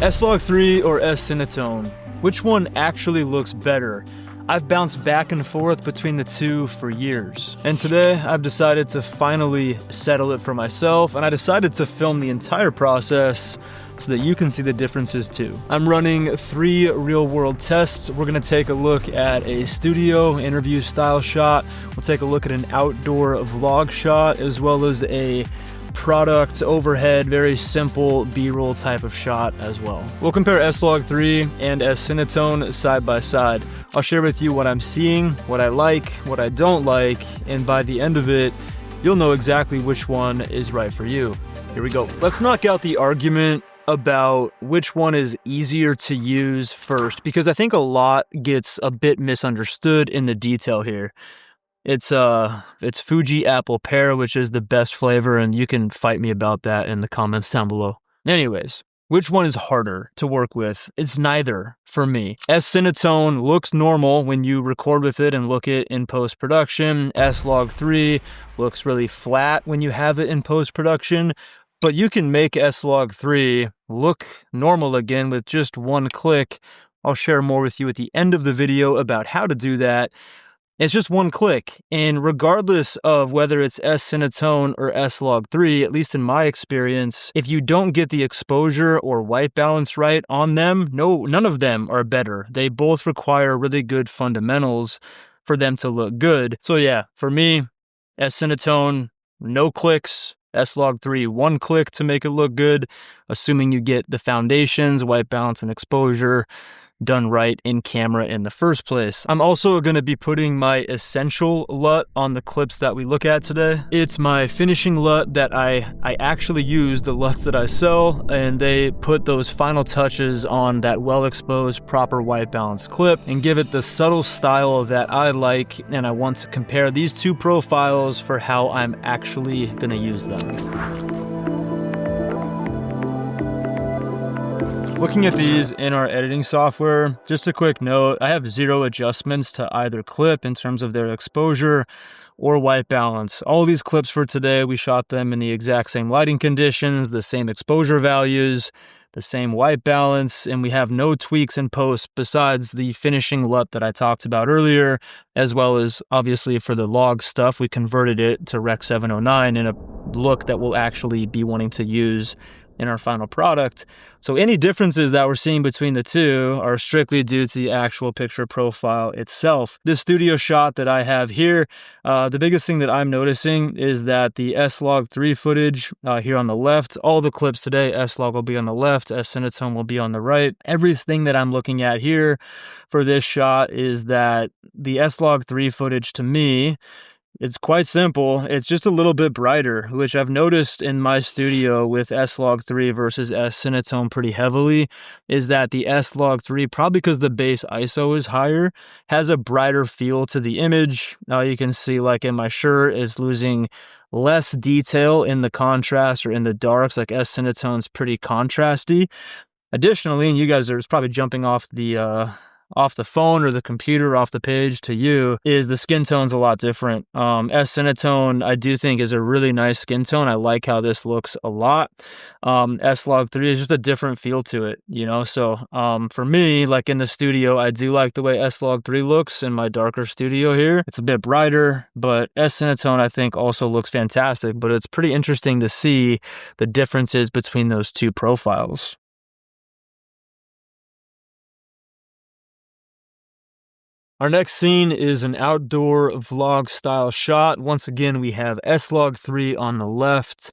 S-LOG3 or S-CINETONE? Which one actually looks better? I've bounced back and forth between the two for years. And today I've decided to finally settle it for myself, and I decided to film the entire process so that you can see the differences too. I'm running 3 real-world tests. We're gonna take a look at a studio interview style shot. We'll take a look at an outdoor vlog shot, as well as a product overhead, very simple B-roll type of shot as well. We'll compare S-LOG3 and S-CINETONE side by side. I'll share with you what I'm seeing, what I like, what I don't like, and by the end of it, you'll know exactly which one is right for you. Here we go. Let's knock out the argument about which one is easier to use first, because I think a lot gets a bit misunderstood in the detail here. It's Fuji apple pear, which is the best flavor, and you can fight me about that in the comments down below. Anyways, which one is harder to work with? It's neither for me. S-CINETONE looks normal when you record with it and look it in post-production. S-LOG3 looks really flat when you have it in post-production, but you can make S-LOG3 look normal again with just one click. I'll share more with you at the end of the video about how to do that. It's just one click, and regardless of whether it's S-CINETONE or S-LOG3, at least in my experience, if you don't get the exposure or white balance right on them, none of them are better. They both require really good fundamentals for them to look good. So yeah, for me, S-CINETONE, no clicks. S-LOG3, one click to make it look good, assuming you get the foundations, white balance, and exposure done right in camera in the first place. I'm also going to be putting my essential LUT on the clips that we look at today. It's my finishing LUT that I actually use, the LUTs that I sell, and they put those final touches on that well-exposed, proper white balance clip and give it the subtle style that I like, and I want to compare these two profiles for how I'm actually going to use them. Looking at these in our editing software, just a quick note, I have 0 adjustments to either clip in terms of their exposure or white balance. All these clips for today, we shot them in the exact same lighting conditions, the same exposure values, the same white balance, and we have no tweaks in post besides the finishing LUT that I talked about earlier, as well as obviously for the log stuff, we converted it to Rec 709 in a look that we'll actually be wanting to use in our final product. So any differences that we're seeing between the two are strictly due to the actual picture profile itself. This studio shot that I have here, the biggest thing that I'm noticing is that the S-LOG3 footage here on the left, all the clips today, S-Log will be on the left, S-CINETONE will be on the right. Everything that I'm looking at here for this shot is that the S-LOG3 footage to me, it's quite simple. It's just a little bit brighter, which I've noticed in my studio with S-LOG3 versus S-CINETONE pretty heavily, is that the S-LOG3, probably because the base ISO is higher, has a brighter feel to the image. Now you can see, like in my shirt, is losing less detail in the contrast or in the darks, like S-CINETONE's pretty contrasty. Additionally, and you guys are probably jumping off the phone or the computer, off the page to you, is the skin tone's a lot different. S-CINETONE, I do think, is a really nice skin tone. I like how this looks a lot. S-LOG3 is just a different feel to it, you know? So for me, like in the studio, I do like the way S-LOG3 looks in my darker studio here. It's a bit brighter, but S-CINETONE, I think, also looks fantastic, but it's pretty interesting to see the differences between those two profiles. Our next scene is an outdoor vlog style shot. Once again, we have S-LOG3 on the left,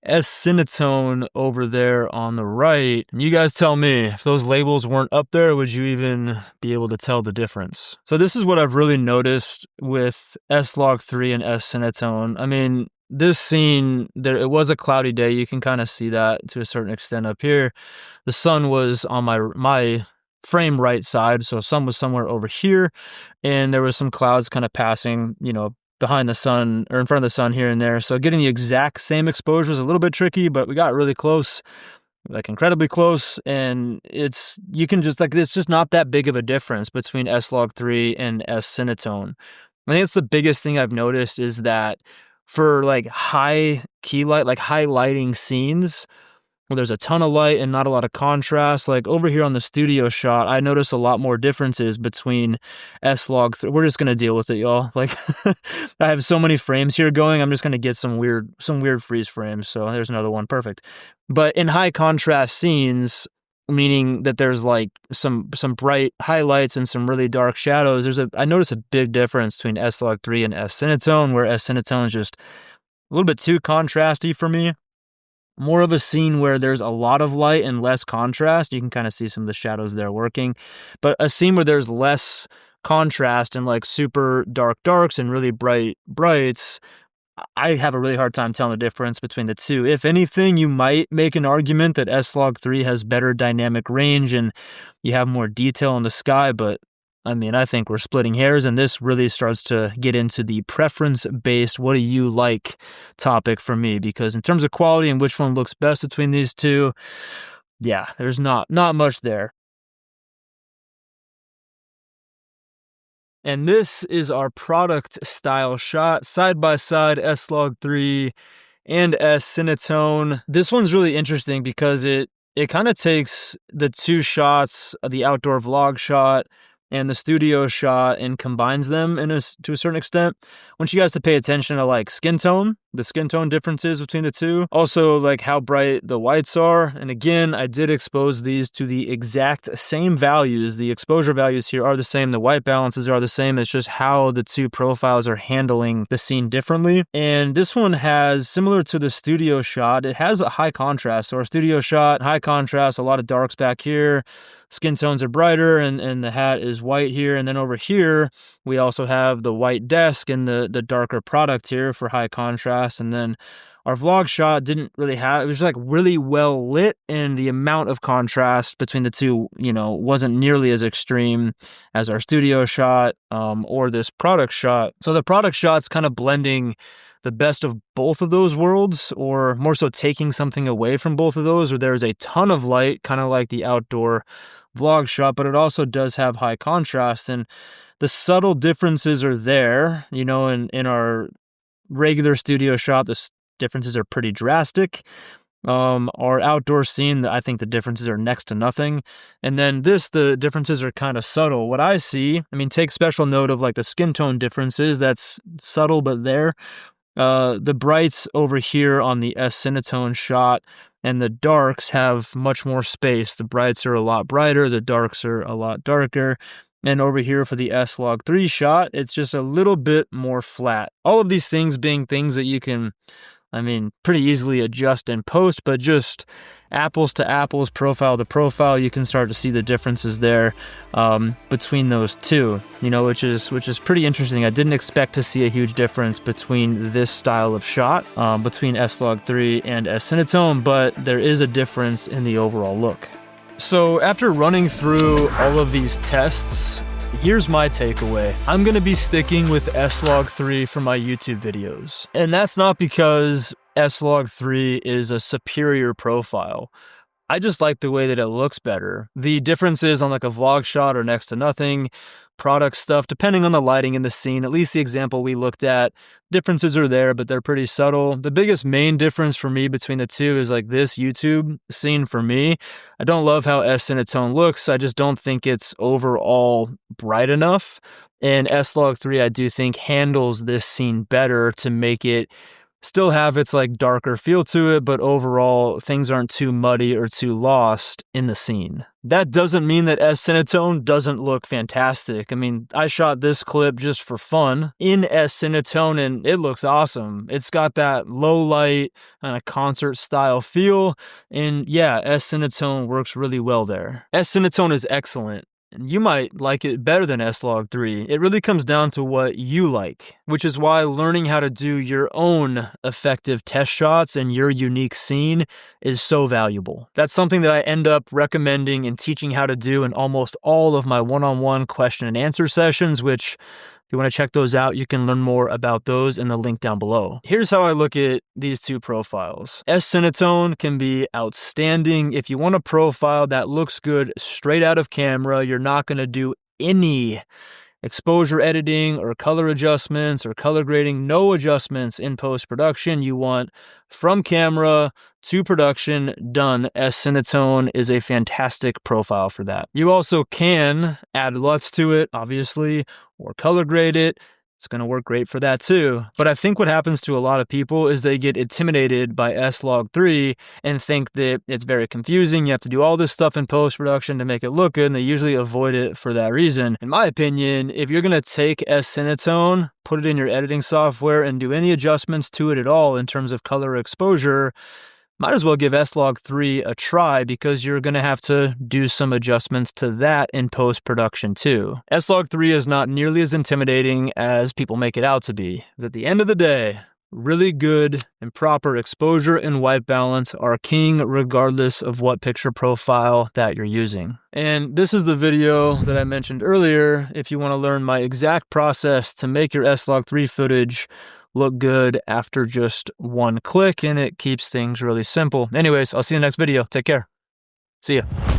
S-CINETONE over there on the right. And you guys tell me, if those labels weren't up there, would you even be able to tell the difference? So this is what I've really noticed with S-LOG3 and S-CINETONE. I mean, this scene, it was a cloudy day. You can kind of see that to a certain extent up here. The sun was on my frame right side, so sun was somewhere over here, and there was some clouds kind of passing, you know, behind the sun or in front of the sun here and there. So getting the exact same exposure is a little bit tricky, but we got really close, like incredibly close, and it's just not that big of a difference between S-LOG3 and S-CINETONE. I think it's the biggest thing I've noticed is that for like high key light, like high lighting scenes, where there's a ton of light and not a lot of contrast. Like over here on the studio shot, I notice a lot more differences between S-LOG3. We're just gonna deal with it, y'all. Like I have so many frames here going, I'm just gonna get some weird freeze frames. So there's another one, perfect. But in high contrast scenes, meaning that there's like some bright highlights and some really dark shadows, I notice a big difference between S-LOG3 and S-CINETONE, where S-CINETONE is just a little bit too contrasty for me. More of a scene where there's a lot of light and less contrast. You can kind of see some of the shadows there working. But a scene where there's less contrast and like super dark darks and really bright brights, I have a really hard time telling the difference between the two. If anything, you might make an argument that S-LOG3 has better dynamic range and you have more detail in the sky, but I mean, I think we're splitting hairs, and this really starts to get into the preference-based, what do you like topic for me, because in terms of quality and which one looks best between these two, yeah, there's not much there. And this is our product style shot, side by side, S-LOG3 and S-CINETONE. This one's really interesting because it kind of takes the two shots, the outdoor vlog shot and the studio shot, and combines them to a certain extent. I want you guys to pay attention to like skin tone, the skin tone differences between the two. Also like how bright the whites are. And again, I did expose these to the exact same values. The exposure values here are the same. The white balances are the same. It's just how the two profiles are handling the scene differently. And this one has, similar to the studio shot, it has a high contrast. So our studio shot, high contrast, a lot of darks back here. Skin tones are brighter, and the hat is white here. And then over here, we also have the white desk and the darker product here for high contrast. And then our vlog shot didn't really have, it was like really well lit, and the amount of contrast between the two, you know, wasn't nearly as extreme as our studio shot or this product shot. So the product shot's kind of blending the best of both of those worlds, or more so taking something away from both of those, where there's a ton of light, kind of like the outdoor vlog shot, but it also does have high contrast, and the subtle differences are there. You know, in our regular studio shot, the differences are pretty drastic. Our outdoor scene, I think the differences are next to nothing. And then the differences are kind of subtle. What I see, I mean, take special note of like the skin tone differences. That's subtle, but there. The brights over here on the S-CINETONE shot and the darks have much more space. The brights are a lot brighter, the darks are a lot darker. And over here for the S-LOG3 shot, it's just a little bit more flat. All of these things being things that you can, I mean, pretty easily adjust in post, but just apples to apples, profile to profile, you can start to see the differences there between those two, you know, which is pretty interesting. I didn't expect to see a huge difference between this style of shot, between S-LOG3 and S-CINETONE, but there is a difference in the overall look. So after running through all of these tests, here's my takeaway. I'm going to be sticking with S-LOG3 for my YouTube videos. And that's not because S-LOG3 is a superior profile. I just like the way that it looks better. The differences on like a vlog shot are next to nothing. Product stuff, depending on the lighting in the scene, at least the example we looked at, differences are there, but they're pretty subtle. The biggest main difference for me between the two is like this YouTube scene for me. I don't love how S-CINETONE looks. I just don't think it's overall bright enough. And S-LOG3, I do think, handles this scene better to make it still have its like darker feel to it, but overall things aren't too muddy or too lost in the scene. That doesn't mean that S-CINETONE doesn't look fantastic. I mean, I shot this clip just for fun in S-CINETONE and it looks awesome. It's got that low light and a concert style feel, and yeah, S-CINETONE works really well there. S-CINETONE is excellent. You might like it better than S-LOG3. It really comes down to what you like, which is why learning how to do your own effective test shots in your unique scene is so valuable. That's something that I end up recommending and teaching how to do in almost all of my one-on-one question and answer sessions, which if you want to check those out, you can learn more about those in the link down below. Here's how I look at these two profiles. S-CINETONE can be outstanding. If you want a profile that looks good straight out of camera, you're not going to do any exposure editing or color adjustments or color grading, no adjustments in post-production. You want from camera to production done. S-CINETONE is a fantastic profile for that. You also can add LUTs to it, obviously, or color grade it. It's going to work great for that too. But I think what happens to a lot of people is they get intimidated by S-LOG3 and think that it's very confusing. You have to do all this stuff in post-production to make it look good, and they usually avoid it for that reason. In my opinion, if you're going to take S-CINETONE, put it in your editing software, and do any adjustments to it at all in terms of color exposure, might as well give S-LOG3 a try, because you're going to have to do some adjustments to that in post-production too. S-LOG3 is not nearly as intimidating as people make it out to be. At the end of the day, really good and proper exposure and white balance are king regardless of what picture profile that you're using. And this is the video that I mentioned earlier if you want to learn my exact process to make your S-LOG3 footage look good after just one click, and it keeps things really simple. Anyways, I'll see you in the next video. Take care. See ya.